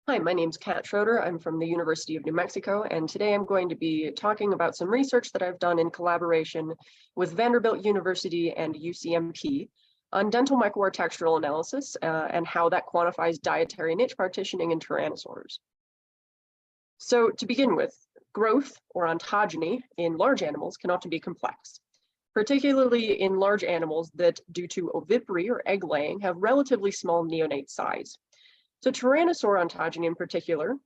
Hi, my name's Schroeder. I'm from the University of New Mexico, and today I'm going to be talking about some research that I've done in collaboration with Vanderbilt University and UCMP on dental microwear textural analysis and how that quantifies dietary niche partitioning in tyrannosaurs. So to begin with, growth or ontogeny in large animals can often be complex, particularly in large animals that, due to ovipary or egg laying, have relatively small neonate size. So tyrannosaur ontogeny in particular,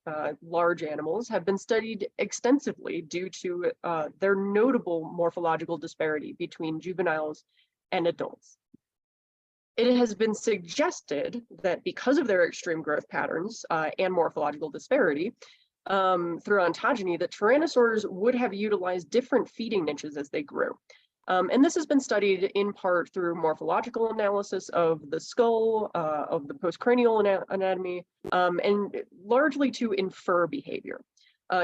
large animals, have been studied extensively due to their notable morphological disparity between juveniles and adults. It has been suggested that because of their extreme growth patterns and morphological disparity through ontogeny, that tyrannosaurs would have utilized different feeding niches as they grew. And this has been studied in part through morphological analysis of the skull, of the postcranial anatomy, and largely to infer behavior.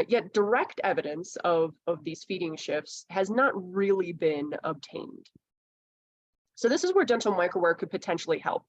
Yet direct evidence of these feeding shifts has not really been obtained. So this is where dental microwear could potentially help.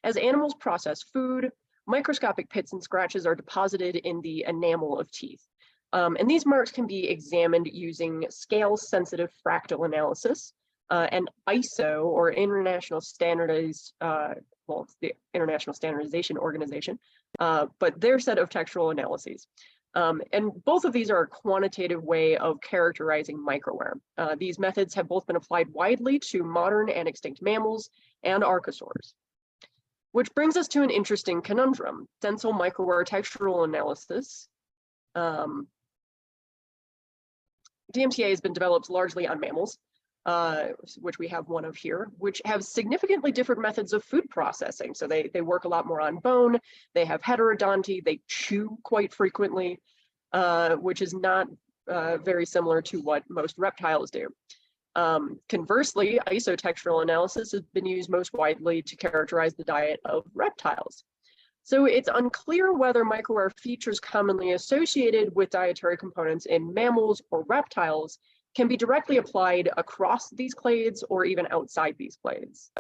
As animals process food, microscopic pits and scratches are deposited in the enamel of teeth. And these marks can be examined using scale-sensitive fractal analysis and ISO, or International Standardized, well, it's the International Standardization Organization, but their set of textual analyses. And both of these are a quantitative way of characterizing microwear. These methods have both been applied widely to modern and extinct mammals and archosaurs. Which brings us to an interesting conundrum. Dental microwear textural analysis DMTA has been developed largely on mammals, which we have one of here, which have significantly different methods of food processing. So they work a lot more on bone, they have heterodonty, they chew quite frequently, which is not very similar to what most reptiles do. Conversely, isotextural analysis has been used most widely to characterize the diet of reptiles. So it's unclear whether microwear features commonly associated with dietary components in mammals or reptiles can be directly applied across these clades or even outside these clades,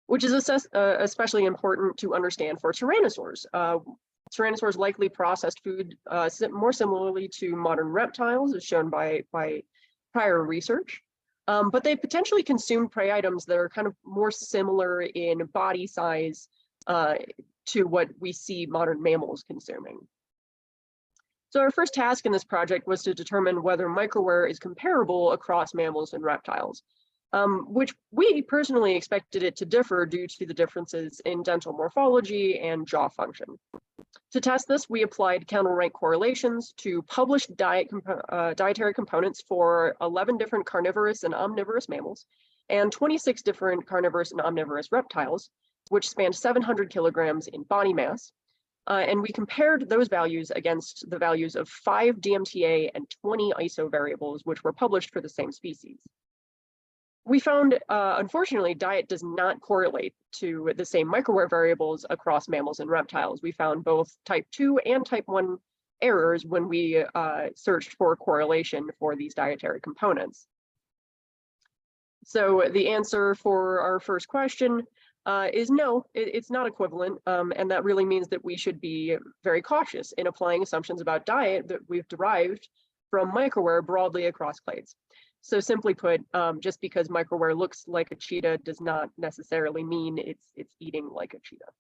which is especially important to understand for tyrannosaurs. Tyrannosaurs likely processed food more similarly to modern reptiles, as shown by prior research. But they potentially consume prey items that are kind of more similar in body size to what we see modern mammals consuming. So our first task in this project was to determine whether microwear is comparable across mammals and reptiles, which we personally expected it to differ due to the differences in dental morphology and jaw function. To test this, we applied counter-rank correlations to published dietary components for 11 different carnivorous and omnivorous mammals and 26 different carnivorous and omnivorous reptiles, which spanned 700 kilograms in body mass. And we compared those values against the values of 5 DMTA and 20 ISO variables, which were published for the same species. We found, unfortunately, diet does not correlate to the same microwear variables across mammals and reptiles. We found both type 2 and type 1 errors when we searched for correlation for these dietary components. So the answer for our first question is no, it's not equivalent, and that really means that we should be very cautious in applying assumptions about diet that we've derived from microwear broadly across clades. So simply put, just because microwear looks like a cheetah does not necessarily mean it's eating like a cheetah.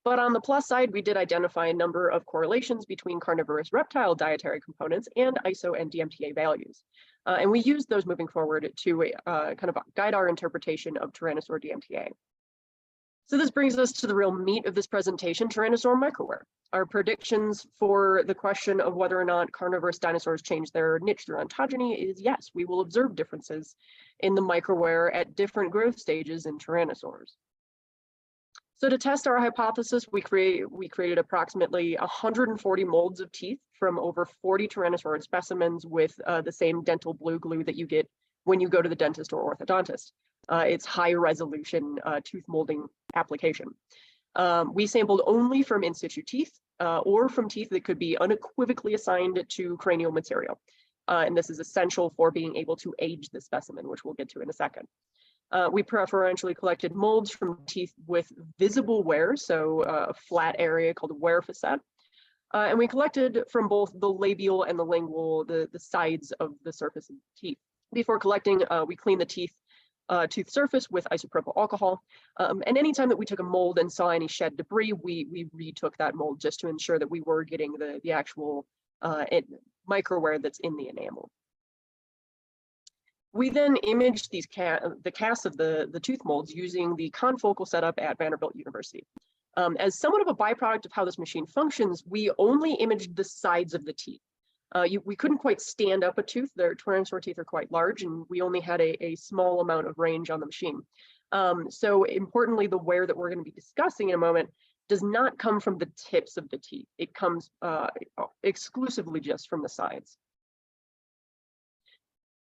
But on the plus side, we did identify a number of correlations between carnivorous reptile dietary components and ISO and DMTA values. And we used those moving forward to kind of guide our interpretation of Tyrannosaur DMTA. So this brings us to the real meat of this presentation, Tyrannosaur microwear. Our predictions for the question of whether or not carnivorous dinosaurs change their niche through ontogeny is yes, we will observe differences in the microwear at different growth stages in tyrannosaurs. So to test our hypothesis, we created approximately 140 molds of teeth from over 40 tyrannosaur specimens with the same dental blue glue that you get when you go to the dentist or orthodontist. It's high resolution tooth molding application. We sampled only from in situ teeth or from teeth that could be unequivocally assigned to cranial material. And this is essential for being able to age the specimen, which we'll get to in a second. We preferentially collected molds from teeth with visible wear, so a flat area called a wear facet. And we collected from both the labial and the lingual, the sides of the surface of the teeth. Before collecting, we cleaned the tooth surface with isopropyl alcohol. And anytime that we took a mold and saw any shed debris, we retook that mold just to ensure that we were getting the actual microwear that's in the enamel. We then imaged the casts of the tooth molds using the confocal setup at Vanderbilt University. As somewhat of a byproduct of how this machine functions, we only imaged the sides of the teeth. We couldn't quite stand up a tooth. Their tyrannosaur teeth are quite large, and we only had a small amount of range on the machine. So importantly, the wear that we're going to be discussing in a moment does not come from the tips of the teeth. It comes exclusively just from the sides.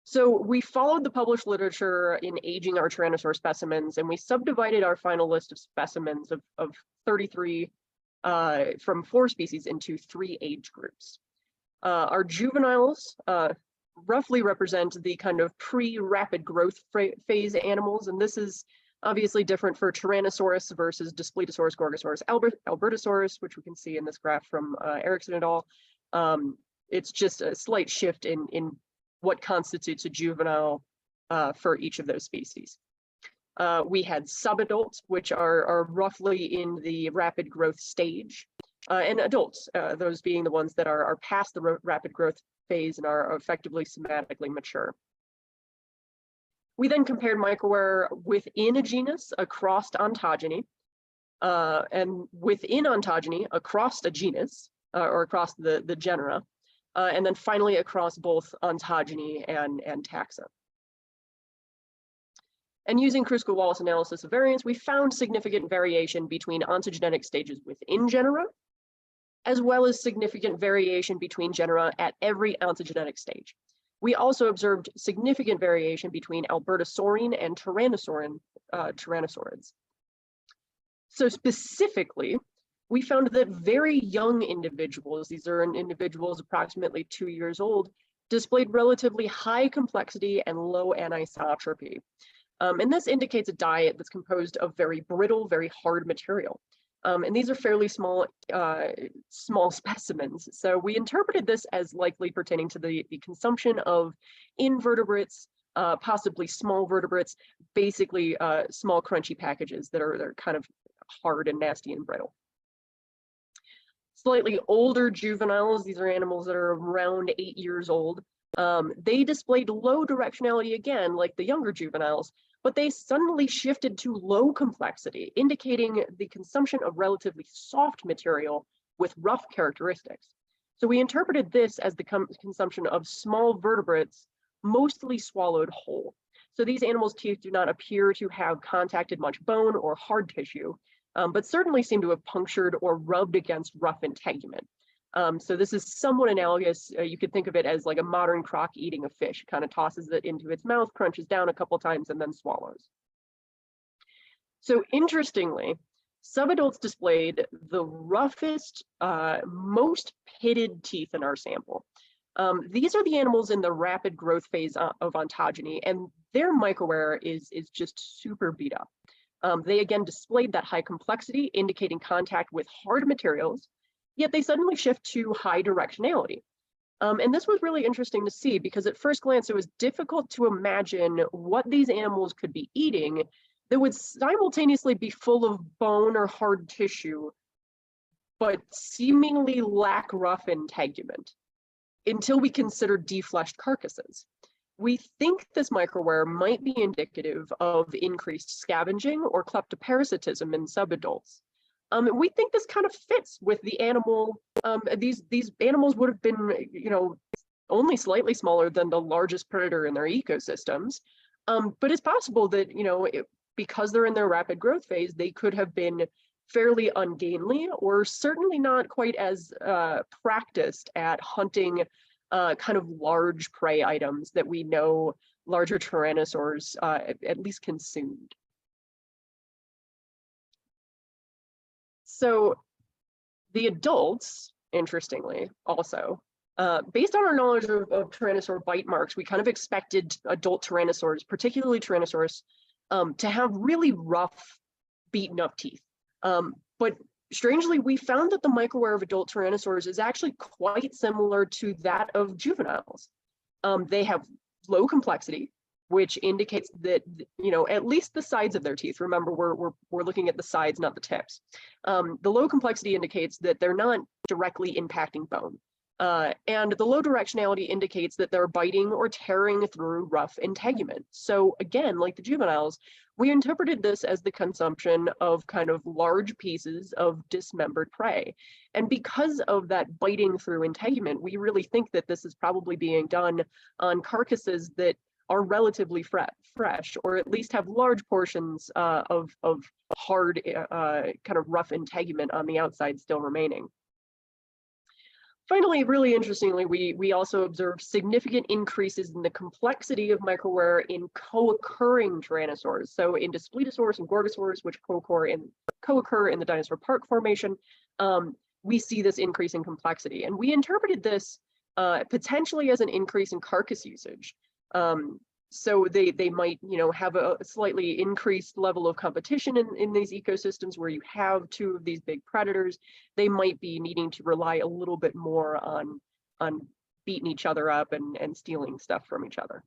So we followed the published literature in aging our tyrannosaur specimens, and we subdivided our final list of specimens of 33 from 4 species into 3 age groups. Our juveniles roughly represent the kind of pre-rapid growth phase animals, and this is obviously different for Tyrannosaurus versus Daspletosaurus, Gorgosaurus, Albertosaurus, which we can see in this graph from Erickson et al. It's just a slight shift in what constitutes a juvenile for each of those species. We had subadults, which are roughly in the rapid growth stage, and adults, those being the ones that are past the rapid growth phase and are effectively somatically mature. We then compared microwear within a genus across ontogeny, and within ontogeny across a genus, or across the genera, and then finally across both ontogeny and taxa. And using Kruskal-Wallis analysis of variance, we found significant variation between ontogenic stages within genera, as well as significant variation between genera at every ontogenetic stage. We also observed significant variation between Albertosaurine and Tyrannosaurids. So specifically, we found that very young individuals, these are individuals approximately 2 years old, displayed relatively high complexity and low anisotropy. And this indicates a diet that's composed of very brittle, very hard material. And these are fairly small specimens. So we interpreted this as likely pertaining to the consumption of invertebrates, possibly small vertebrates, basically small crunchy packages that are kind of hard and nasty and brittle. Slightly older juveniles, these are animals that are around 8 years old. They displayed low directionality again, like the younger juveniles, but they suddenly shifted to low complexity, indicating the consumption of relatively soft material with rough characteristics. So we interpreted this as the consumption of small vertebrates, mostly swallowed whole. So these animals' teeth do not appear to have contacted much bone or hard tissue, but certainly seem to have punctured or rubbed against rough integument. So this is somewhat analogous. You could think of it as like a modern croc eating a fish, kind of tosses it into its mouth, crunches down a couple times, and then swallows. So interestingly, subadults displayed the roughest, most pitted teeth in our sample. These are the animals in the rapid growth phase of ontogeny, and their microwear is just super beat up. They again displayed that high complexity, indicating contact with hard materials, yet they suddenly shift to high directionality. And this was really interesting to see because at first glance, it was difficult to imagine what these animals could be eating that would simultaneously be full of bone or hard tissue, but seemingly lack rough integument, until we considered defleshed carcasses. We think this microwear might be indicative of increased scavenging or kleptoparasitism in subadults. We think this kind of fits with the animal. These animals would have been, only slightly smaller than the largest predator in their ecosystems. But it's possible that, because they're in their rapid growth phase, they could have been fairly ungainly or certainly not quite as practiced at hunting kind of large prey items that we know larger tyrannosaurs at least consumed. So the adults, interestingly, also, based on our knowledge of tyrannosaur bite marks, we kind of expected adult tyrannosaurs, particularly Tyrannosaurus to have really rough, beaten up teeth. But strangely, we found that the microwear of adult tyrannosaurs is actually quite similar to that of juveniles. They have low complexity, which indicates that, you know, at least the sides of their teeth, remember, we're looking at the sides, not the tips. The low complexity indicates that they're not directly impacting bone. And the low directionality indicates that they're biting or tearing through rough integument. So again, like the juveniles, we interpreted this as the consumption of kind of large pieces of dismembered prey. And because of that biting through integument, we really think that this is probably being done on carcasses that are relatively fresh, or at least have large portions of hard, kind of rough integument on the outside still remaining. Finally, really interestingly, we also observed significant increases in the complexity of microwear in co-occurring tyrannosaurs. So in Daspletosaurs and Gorgosaurs, which co-occur in the Dinosaur Park Formation, we see this increase in complexity. And we interpreted this potentially as an increase in carcass usage. So they might, you know, have a slightly increased level of competition in these ecosystems where you have two of these big predators. They might be needing to rely a little bit more on beating each other up and stealing stuff from each other.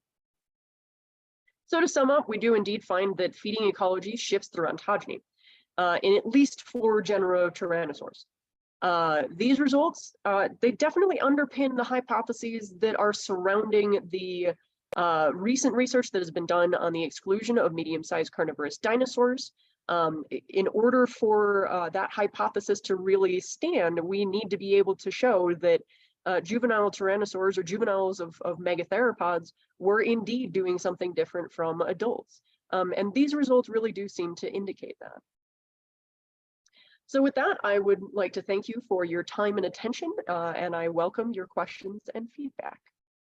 So to sum up, we do indeed find that feeding ecology shifts through ontogeny in at least 4 genera of tyrannosaurs. These results, they definitely underpin the hypotheses that are surrounding the recent research that has been done on the exclusion of medium-sized carnivorous dinosaurs. In order for that hypothesis to really stand, we need to be able to show that juvenile tyrannosaurs or juveniles of megatheropods were indeed doing something different from adults. And these results really do seem to indicate that. So with that, I would like to thank you for your time and attention, and I welcome your questions and feedback.